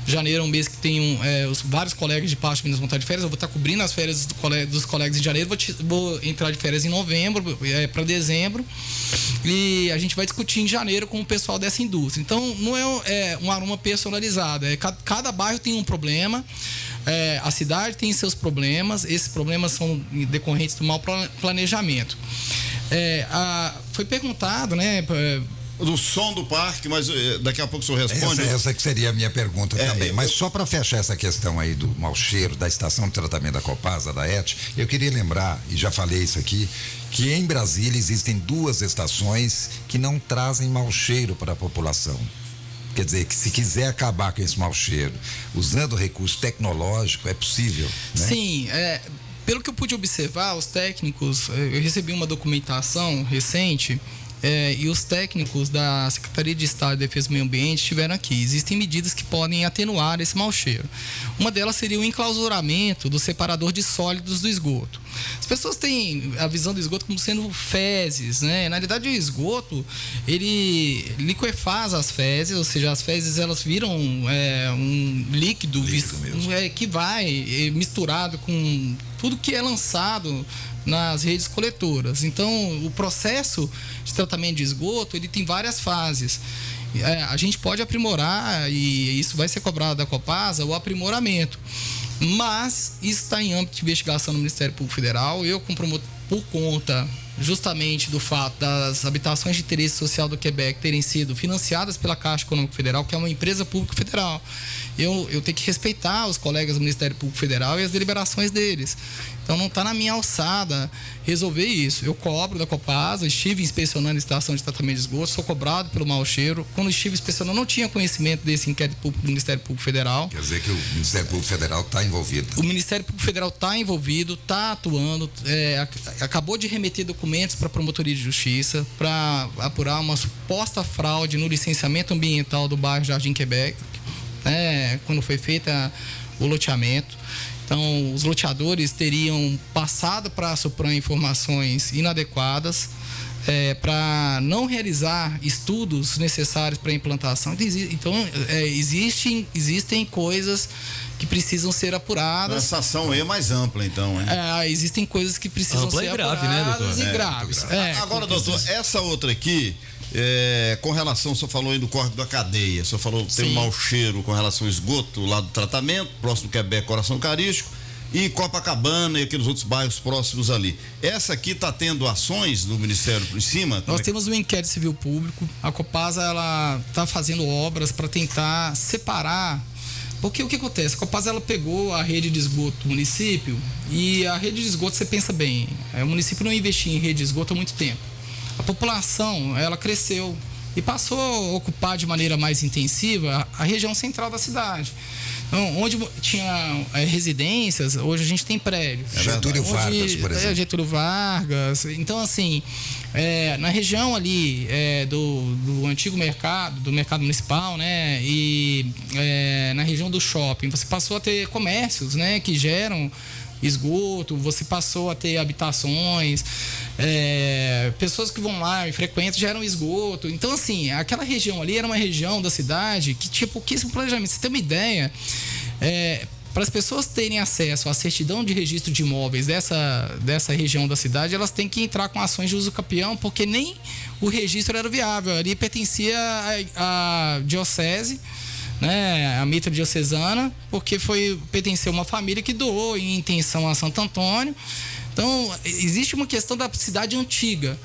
Janeiro é um mês que tem vários colegas de Patos de Minas vão estar de férias, eu vou estar cobrindo as férias dos colegas em janeiro, vou entrar de férias em novembro, para dezembro, e a gente vai discutir em janeiro com o pessoal dessa indústria. Então, não é um aroma personalizado, cada bairro tem um problema, a cidade tem seus problemas, esses problemas são decorrentes do mau planejamento. Foi perguntado, né, do som do parque, mas daqui a pouco o senhor responde. Essa que seria a minha pergunta também. Mas só para fechar essa questão aí do mau cheiro, da estação de tratamento da Copasa, da ET, eu queria lembrar, e já falei isso aqui, que em Brasília existem 2 estações que não trazem mau cheiro para a população. Quer dizer, que se quiser acabar com esse mau cheiro, usando recurso tecnológico, é possível, né? Sim, pelo que eu pude observar, os técnicos, eu recebi uma documentação recente, e os técnicos da Secretaria de Estado de Defesa do Meio Ambiente estiveram aqui. Existem medidas que podem atenuar esse mau cheiro. Uma delas seria o enclausuramento do separador de sólidos do esgoto. As pessoas têm a visão do esgoto como sendo fezes, né? Na realidade, o esgoto, ele liquefaz as fezes, ou seja, as fezes elas viram um líquido que vai misturado com tudo que é lançado nas redes coletoras. Então, o processo de tratamento de esgoto, ele tem várias fases. A gente pode aprimorar, e isso vai ser cobrado da Copasa, o aprimoramento. Mas isso está em âmbito de investigação no Ministério Público Federal. Eu, como promotor, por conta justamente do fato das habitações de interesse social do Quebec terem sido financiadas pela Caixa Econômica Federal, que é uma empresa pública federal, eu tenho que respeitar os colegas do Ministério Público Federal e as deliberações deles. Então não está na minha alçada resolver isso. Eu cobro da Copasa, estive inspecionando a estação de tratamento de esgoto, sou cobrado pelo mau cheiro. Quando estive inspecionando, não tinha conhecimento desse inquérito público do Ministério Público Federal. Quer dizer que o Ministério Público Federal está envolvido. O Ministério Público Federal está envolvido, está atuando, acabou de remeter documentos para a Promotoria de Justiça para apurar uma suposta fraude no licenciamento ambiental do bairro Jardim Quebec, quando foi feito o loteamento. Então, os loteadores teriam passado para a Supran informações inadequadas para não realizar estudos necessários para a implantação. Então, existem coisas que precisam ser apuradas. Essa ação aí é mais ampla, então. Existem coisas que precisam ser apuradas, né, doutor? E graves. Agora, doutor, essa outra aqui, com relação, o senhor falou aí do córrego da cadeia, o senhor falou que tem um mau cheiro com relação ao esgoto lá do tratamento, próximo do Quebec, Coração Carístico, e Copacabana e aqueles outros bairros próximos ali. Essa aqui está tendo ações do Ministério por cima? Nós temos um inquérito civil público, a Copasa ela está fazendo obras para tentar separar. Porque o que acontece? A Copasa ela pegou a rede de esgoto do município, e a rede de esgoto, você pensa bem, o município não investia em rede de esgoto há muito tempo. A população ela cresceu e passou a ocupar de maneira mais intensiva a região central da cidade. Então, onde tinha residências, hoje a gente tem prédios. Getúlio Vargas, por exemplo. Getúlio Vargas. Então, assim, na região ali do antigo mercado, do mercado municipal, né? E na região do shopping, você passou a ter comércios, né? Que geram esgoto, você passou a ter habitações, pessoas que vão lá e frequentam geram esgoto. Então, assim, aquela região ali era uma região da cidade que tinha pouquíssimo planejamento. Você tem uma ideia, para as pessoas terem acesso à certidão de registro de imóveis dessa região da cidade, elas têm que entrar com ações de uso capião, porque nem o registro era viável. Ali pertencia à diocese, né, a mitra diocesana, porque pertenceu a uma família que doou em intenção a Santo Antônio. Então, existe uma questão da cidade antiga.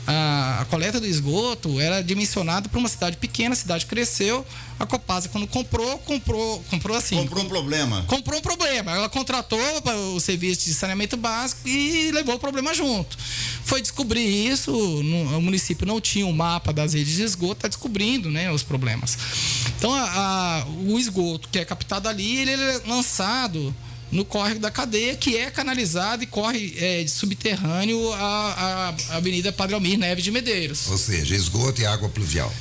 A coleta do esgoto era dimensionada para uma cidade pequena, a cidade cresceu. A Copasa, quando comprou assim. Comprou um problema. Comprou um problema. Ela contratou o serviço de saneamento básico e levou o problema junto. Foi descobrir isso, o município não tinha um mapa das redes de esgoto, está descobrindo, né, os problemas. Então, o esgoto que é captado ali, ele é lançado no córrego da cadeia, que é canalizado e corre subterrâneo à Avenida Padre Almir Neves de Medeiros. Ou seja, esgoto e água pluvial.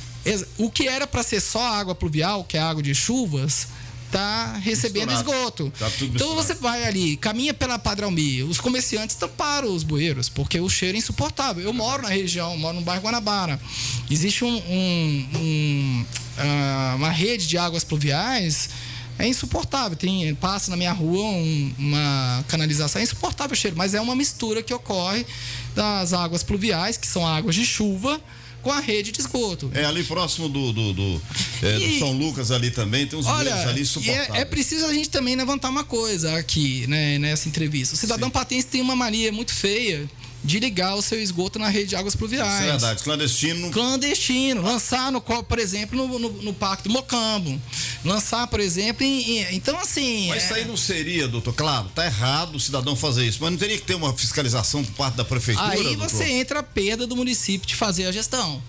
O que era para ser só água pluvial, que é água de chuvas, está recebendo esgoto. Então você vai ali, caminha pela Padre Almir, os comerciantes tamparam os bueiros, porque o cheiro é insuportável. Eu moro na região, moro no bairro Guanabara. Existe uma rede de águas pluviais. É insuportável, passa na minha rua uma canalização, é insuportável o cheiro, mas é uma mistura que ocorre das águas pluviais, que são águas de chuva, com a rede de esgoto. Ali próximo do São Lucas ali também, tem uns bueiros ali insuportáveis. É preciso a gente também levantar uma coisa aqui, né, nessa entrevista. O cidadão patense tem uma mania muito feia de ligar o seu esgoto na rede de águas pluviais. Isso é verdade, clandestino. Lançar, por exemplo, no Parque do Mocambo. Lançar, por exemplo, então assim... Mas isso aí não seria, doutor, claro, tá errado o cidadão fazer isso, mas não teria que ter uma fiscalização por parte da prefeitura, aí doutor? você entra a perda do município de fazer a gestão.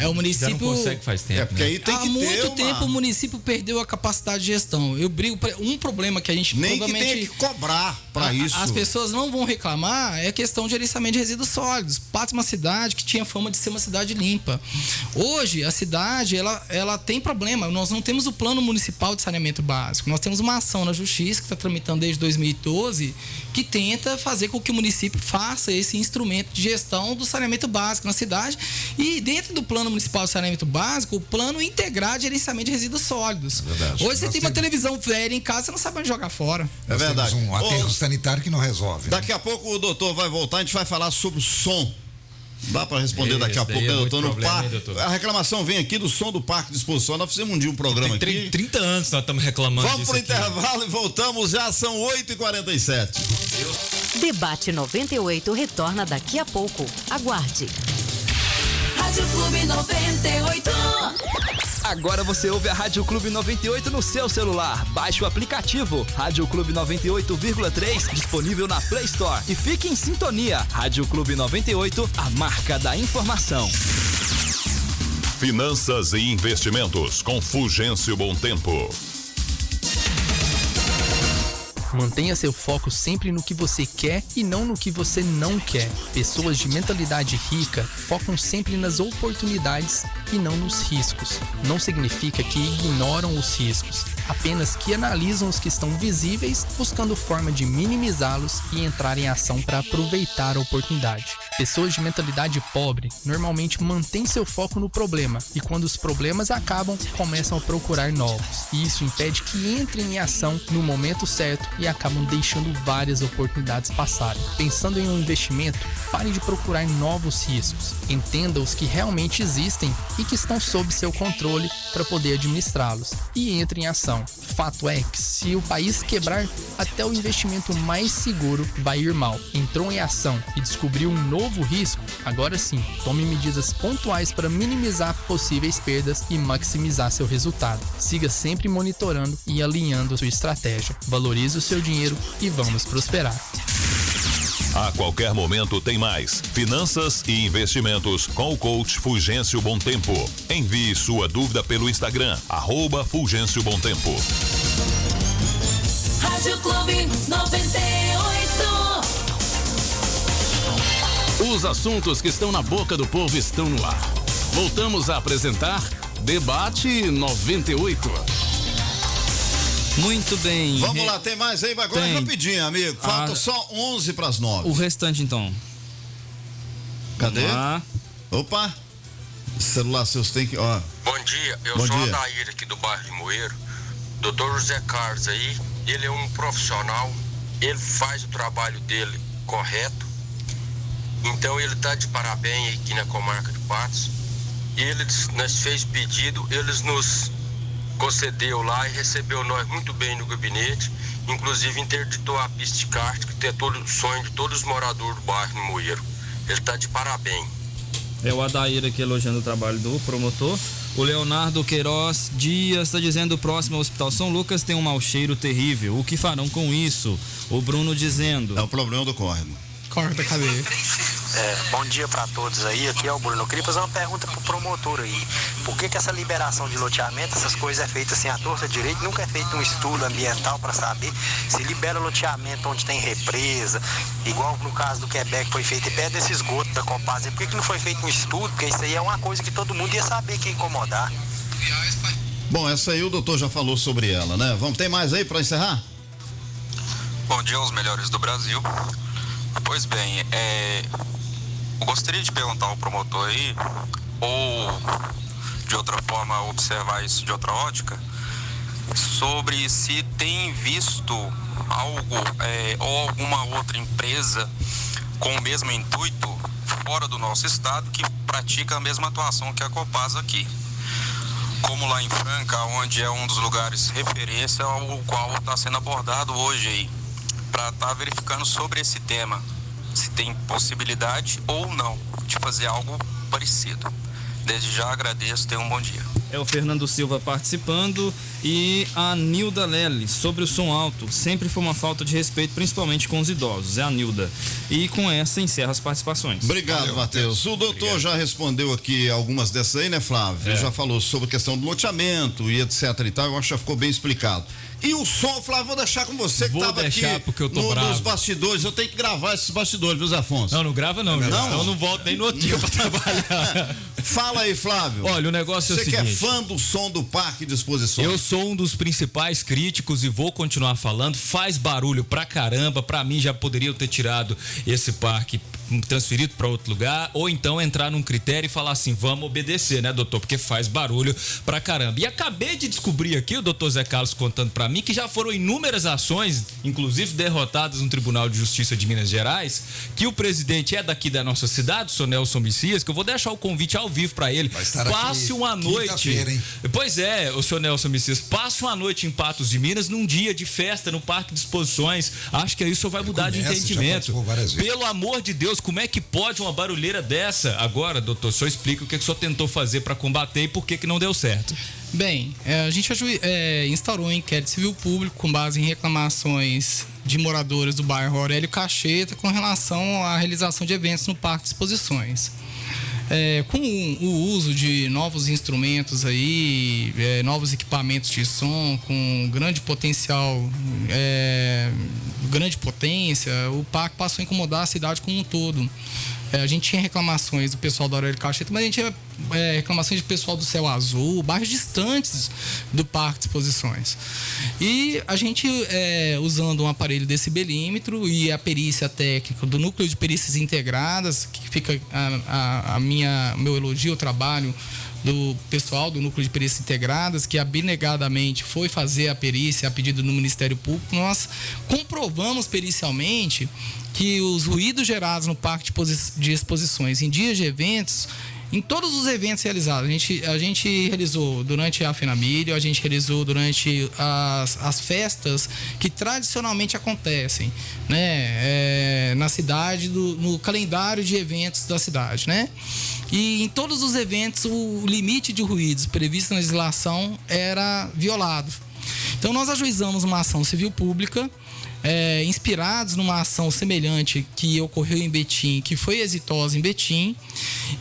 O município... Já não consegue faz tempo, porque aí tem que há muito tempo o município perdeu a capacidade de gestão. Eu brigo um problema que a gente nem provavelmente... que tenha que cobrar para isso. As pessoas não vão reclamar, é a questão de gerenciamento de resíduos sólidos. Patos é uma cidade que tinha fama de ser uma cidade limpa. Hoje, a cidade, ela tem problema. Nós não temos o plano municipal de saneamento básico. Nós temos uma ação na justiça que está tramitando desde 2012 que tenta fazer com que o município faça esse instrumento de gestão do saneamento básico na cidade e dentro do plano municipal de saneamento básico, o plano integrar de gerenciamento de resíduos sólidos. Verdade. Hoje você tem uma televisão velha em casa, você não sabe onde jogar fora. É verdade. Temos um aterro sanitário que não resolve. Daqui a pouco o doutor vai voltar, a gente vai falar sobre o som. Dá para responder daqui a pouco, né, doutor? No parque. A reclamação vem aqui do som do Parque de Exposição. Nós fizemos um dia um programa aqui. 30 anos nós estamos reclamando disso. Vamos pro intervalo e voltamos, já são 8h47. Debate 98 retorna daqui a pouco. Aguarde. Rádio Clube 98. Agora você ouve a Rádio Clube 98 no seu celular. Baixe o aplicativo Rádio Clube 98,3 disponível na Play Store e fique em sintonia. Rádio Clube 98, a marca da informação. Finanças e investimentos com Fulgêncio Bom Tempo. Mantenha seu foco sempre no que você quer e não no que você não quer. Pessoas de mentalidade rica focam sempre nas oportunidades e não nos riscos. Não significa que ignoram os riscos, apenas que analisam os que estão visíveis, buscando forma de minimizá-los e entrar em ação para aproveitar a oportunidade. Pessoas de mentalidade pobre normalmente mantêm seu foco no problema e quando os problemas acabam, começam a procurar novos. E isso impede que entrem em ação no momento certo e acabam deixando várias oportunidades passarem. Pensando em um investimento, pare de procurar novos riscos. Entenda os que realmente existem e que estão sob seu controle para poder administrá-los. E entre em ação. Fato é que se o país quebrar, até o investimento mais seguro vai ir mal. Entrou em ação e descobriu um novo risco? Agora sim, tome medidas pontuais para minimizar possíveis perdas e maximizar seu resultado. Siga sempre monitorando e alinhando sua estratégia. Valorize o seu dinheiro e vamos prosperar. A qualquer momento tem mais. Finanças e investimentos com o coach Fulgêncio Bom Tempo. Envie sua dúvida pelo Instagram, @Fulgêncio Bom Tempo. Rádio Clube 98. Os assuntos que estão na boca do povo estão no ar. Voltamos a apresentar Debate 98. Muito bem. Vamos lá, tem mais aí? Agora rapidinho, amigo. Falta só 11:09. O restante, então. Cadê? Opa. Celular seus tem que... Ó. Bom dia, eu sou o Adair aqui do bairro Limoeiro. Doutor José Carlos aí, ele é um profissional, ele faz o trabalho dele correto. Então ele tá de parabéns aqui na comarca de Patos. Nós fez pedido, eles nos concedeu lá e recebeu nós muito bem no gabinete, inclusive interditou a pista de kart, que é todo o sonho de todos os moradores do bairro Limoeiro. Ele tá de parabéns. É o Adair aqui elogiando o trabalho do promotor. O Leonardo Queiroz Dias está dizendo: o próximo ao Hospital São Lucas tem um mau cheiro terrível. O que farão com isso? O Bruno dizendo: é o problema do córrego. Córrego da cadeia. Bom dia para todos aí, aqui é o Bruno. Eu queria fazer uma pergunta pro promotor aí. Por que essa liberação de loteamento, essas coisas é feita assim à torta direito? Nunca é feito um estudo ambiental para saber se libera loteamento onde tem represa, igual no caso do Quebec foi feito, e perto desse esgoto da Copasa. Por que não foi feito um estudo? Porque isso aí é uma coisa que todo mundo ia saber que ia incomodar. Bom, essa aí o doutor já falou sobre ela, né? Vamos, tem mais aí para encerrar? Bom dia aos melhores do Brasil. Pois bem, eu gostaria de perguntar ao promotor aí, ou de outra forma observar isso de outra ótica, sobre se tem visto algo ou alguma outra empresa com o mesmo intuito fora do nosso estado que pratica a mesma atuação que a Copasa aqui. Como lá em Franca, onde é um dos lugares referência ao qual está sendo abordado hoje aí, para estar verificando sobre esse tema. se tem possibilidade ou não de fazer algo parecido. Desde já agradeço, tenha um bom dia. É o Fernando Silva participando e a Nilda Lely, sobre o som alto. Sempre foi uma falta de respeito, principalmente com os idosos. É a Nilda. E com essa encerra as participações. Obrigado, Matheus. O doutor já respondeu aqui algumas dessas aí, né, Flávio? Ele já falou sobre a questão do loteamento e etc e tal. Eu acho que já ficou bem explicado. E o som, Flávio, vou deixar com você que estava aqui porque eu tô bravo. Nos bastidores. Eu tenho que gravar esses bastidores, viu, Zé Afonso? Não grava não, eu não volto nem no outro dia pra trabalhar. Fala aí, Flávio. Olha, o negócio é o seguinte. Você que é fã do som do Parque de Exposições. Eu sou um dos principais críticos e vou continuar falando. Faz barulho pra caramba. Pra mim já poderiam ter tirado esse parque, transferido para outro lugar, ou então entrar num critério e falar assim, vamos obedecer, né, doutor? Porque faz barulho pra caramba. E acabei de descobrir aqui, o doutor Zé Carlos contando pra mim, que já foram inúmeras ações, inclusive derrotadas no Tribunal de Justiça de Minas Gerais, que o presidente é daqui da nossa cidade, o senhor Nelson Messias, que eu vou deixar o convite ao vivo pra ele. Passe uma noite. Hein? Pois é, o senhor Nelson Messias, passe uma noite em Patos de Minas, num dia de festa no Parque de Exposições. Acho que aí o senhor vai mudar de entendimento. Pelo amor de Deus, como é que pode uma barulheira dessa? Agora, doutor, o senhor explica o que o senhor tentou fazer para combater e por que não deu certo. Bem, a gente instaurou um inquérito civil público com base em reclamações de moradores do bairro Aurélio Cacheta com relação à realização de eventos no Parque de Exposições. Com o uso de novos instrumentos aí, novos equipamentos de som com grande potencial, grande potência, o parque passou a incomodar a cidade como um todo. A gente tinha reclamações do pessoal da Aurélio Cacheta, mas a gente tinha reclamações do pessoal do Céu Azul, bairros distantes do Parque de Exposições. E a gente, usando um aparelho decibelímetro e a perícia técnica do Núcleo de Perícias Integradas, que fica meu elogio ao trabalho do pessoal do Núcleo de Perícias Integradas, que abnegadamente foi fazer a perícia a pedido do Ministério Público, nós comprovamos pericialmente que os ruídos gerados no Parque de Exposições em dias de eventos, em todos os eventos realizados, a gente realizou durante a FENAMILHO, a gente realizou durante as festas que tradicionalmente acontecem, né, na cidade, no calendário de eventos da cidade, né? E em todos os eventos o limite de ruídos previsto na legislação era violado. Então nós ajuizamos uma ação civil pública, inspirados numa ação semelhante que ocorreu em Betim, que foi exitosa em Betim,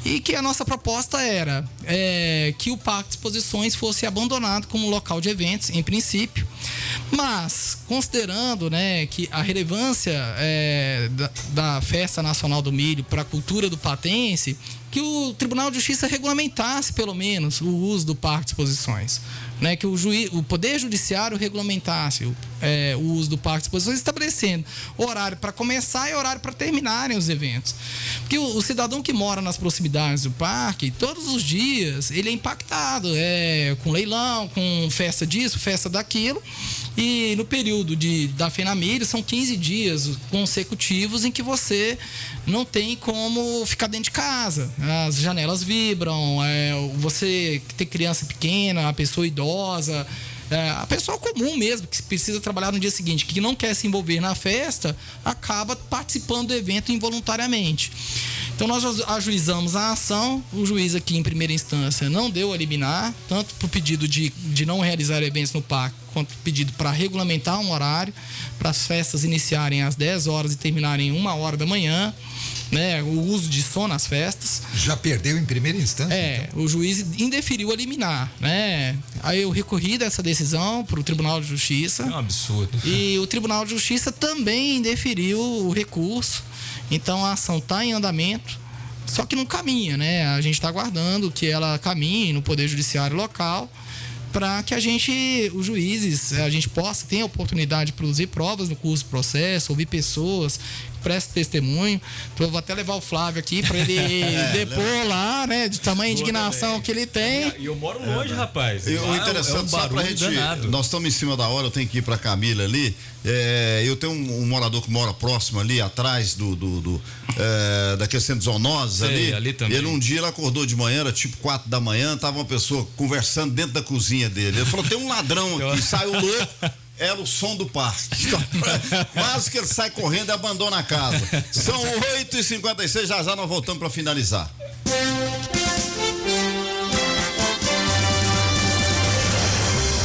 e que a nossa proposta era que o Parque de Exposições fosse abandonado como local de eventos, em princípio, mas considerando, né, que a relevância da Festa Nacional do Milho para a cultura do patense, que o Tribunal de Justiça regulamentasse pelo menos o uso do Parque de Exposições, né, que o Poder Judiciário regulamentasse o uso do Parque de Exposições, estabelecendo horário para começar e horário para terminarem os eventos. Porque o cidadão que mora nas proximidades do parque, todos os dias ele é impactado, com leilão, com festa disso, festa daquilo. E no período da FENAMILHO são 15 dias consecutivos em que você não tem como ficar dentro de casa. As janelas vibram, você que tem criança pequena, a pessoa idosa, a pessoa comum mesmo, que precisa trabalhar no dia seguinte, que não quer se envolver na festa, acaba participando do evento involuntariamente. Então nós ajuizamos a ação, o juiz aqui em primeira instância não deu a liminar, tanto para o pedido de não realizar eventos no parque, quanto o pedido para regulamentar um horário, para as festas iniciarem às 10 horas e terminarem 1 hora da manhã, né, o uso de som nas festas. Já perdeu em primeira instância? Então? O juiz indeferiu a liminar, né? Aí eu recorri dessa decisão para o Tribunal de Justiça. É um absurdo. E o Tribunal de Justiça também indeferiu o recurso. Então a ação está em andamento, só que não caminha, né? A gente está aguardando que ela caminhe no Poder Judiciário local, para que os juízes, a gente tenha a oportunidade de produzir provas no curso do processo, ouvir pessoas, preste testemunho. Então eu vou até levar o Flávio aqui para ele depor lá, né, de tamanha indignação que ele tem. E eu moro longe, rapaz. O interessante, só pra gente, nós estamos em cima da hora, eu tenho que ir pra Camila ali. Eu tenho um morador que mora próximo ali, atrás daquele centro de zoonoses ali também. Ele um dia ele acordou de manhã, era tipo 4 da manhã, tava uma pessoa conversando dentro da cozinha dele. Ele falou, tem um ladrão aqui, saiu louco, era o som do parque. Quase que ele sai correndo e abandona a casa. São 8h56, já nós voltamos para finalizar.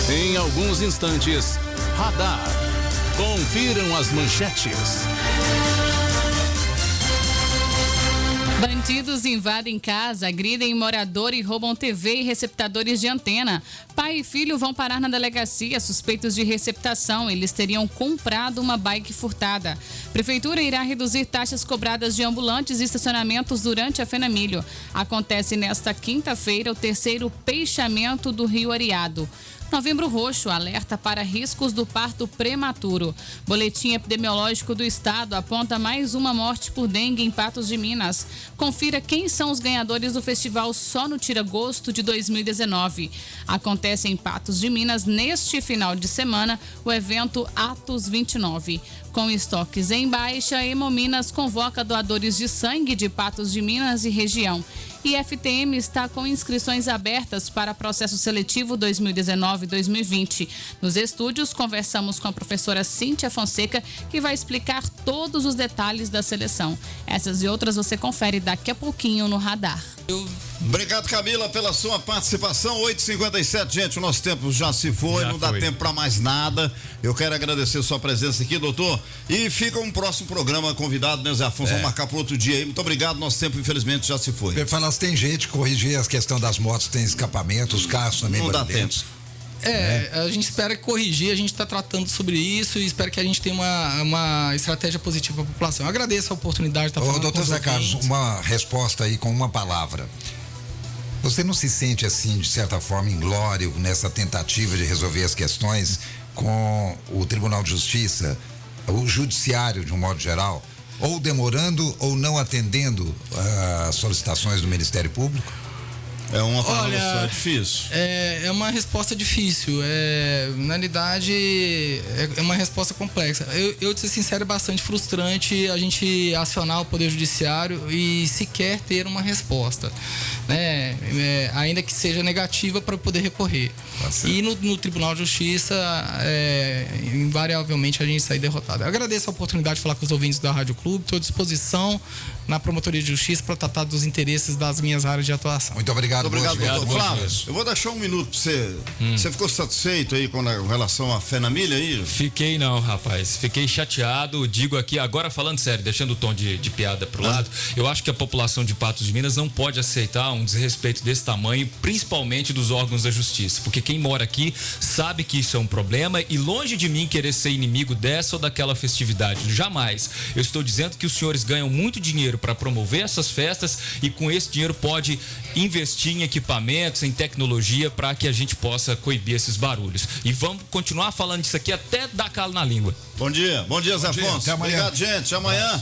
Em alguns instantes, Radar. Confiram as manchetes. Bandidos invadem casa, agridem morador e roubam TV e receptadores de antena. Pai e filho vão parar na delegacia suspeitos de receptação. Eles teriam comprado uma bike furtada. Prefeitura irá reduzir taxas cobradas de ambulantes e estacionamentos durante a Fenamilho. Acontece nesta quinta-feira o terceiro peixamento do Rio Areado. Novembro Roxo alerta para riscos do parto prematuro. Boletim epidemiológico do estado aponta mais uma morte por dengue em Patos de Minas. Confira quem são os ganhadores do festival Só no Tira Gosto de 2019. Acontece em Patos de Minas neste final de semana o evento Atos 29. Com estoques em baixa, Hemominas convoca doadores de sangue de Patos de Minas e região. E FTM está com inscrições abertas para processo seletivo 2019-2020. Nos estúdios, conversamos com a professora Cíntia Fonseca, que vai explicar todos os detalhes da seleção. Essas e outras você confere daqui a pouquinho no Radar. Obrigado, Camila, pela sua participação. 8h57, gente, o nosso tempo já se foi, não dá tempo para mais nada. Eu quero agradecer sua presença aqui, doutor. E fica um próximo programa convidado, né, Zé Afonso? Vamos marcar para outro dia aí. Muito obrigado, nosso tempo infelizmente já se foi. Eu falo, tem jeito de corrigir as questões das motos, tem escapamento, os carros também. Não dá tempo. A gente espera corrigir, a gente está tratando sobre isso e espero que a gente tenha uma estratégia positiva para a população. Eu agradeço a oportunidade de estar falando com os doutor Zé Carlos, ouvintes. uma resposta aí com uma palavra. Você não se sente assim, de certa forma, inglório nessa tentativa de resolver as questões com o Tribunal de Justiça, o Judiciário de um modo geral, ou demorando ou não atendendo as solicitações do Ministério Público? É uma palavra só, difícil. É uma resposta difícil. Na realidade, é uma resposta complexa. Eu te ser sincero, é bastante frustrante a gente acionar o Poder Judiciário e sequer ter uma resposta, né? Ainda que seja negativa para poder recorrer. E no Tribunal de Justiça, invariavelmente a gente sai derrotado. Eu agradeço a oportunidade de falar com os ouvintes da Rádio Clube. Estou à disposição na Promotoria de Justiça para tratar dos interesses das minhas áreas de atuação. Muito obrigado. Muito obrigado, doutor. Flávio, eu vou deixar um minuto para você. Você ficou satisfeito aí com relação à Fenamilho aí? Fiquei não, rapaz. Fiquei chateado. Digo aqui, agora falando sério, deixando o tom de piada pro lado, eu acho que a população de Patos de Minas não pode aceitar um desrespeito desse tamanho, principalmente dos órgãos da justiça. Porque quem mora aqui sabe que isso é um problema e longe de mim querer ser inimigo dessa ou daquela festividade. Jamais. Eu estou dizendo que os senhores ganham muito dinheiro para promover essas festas e com esse dinheiro pode investir em equipamentos, em tecnologia para que a gente possa coibir esses barulhos. E vamos continuar falando disso aqui até dar calo na língua. Bom dia, Zé Afonso. Até amanhã. Obrigado, gente. Amanhã.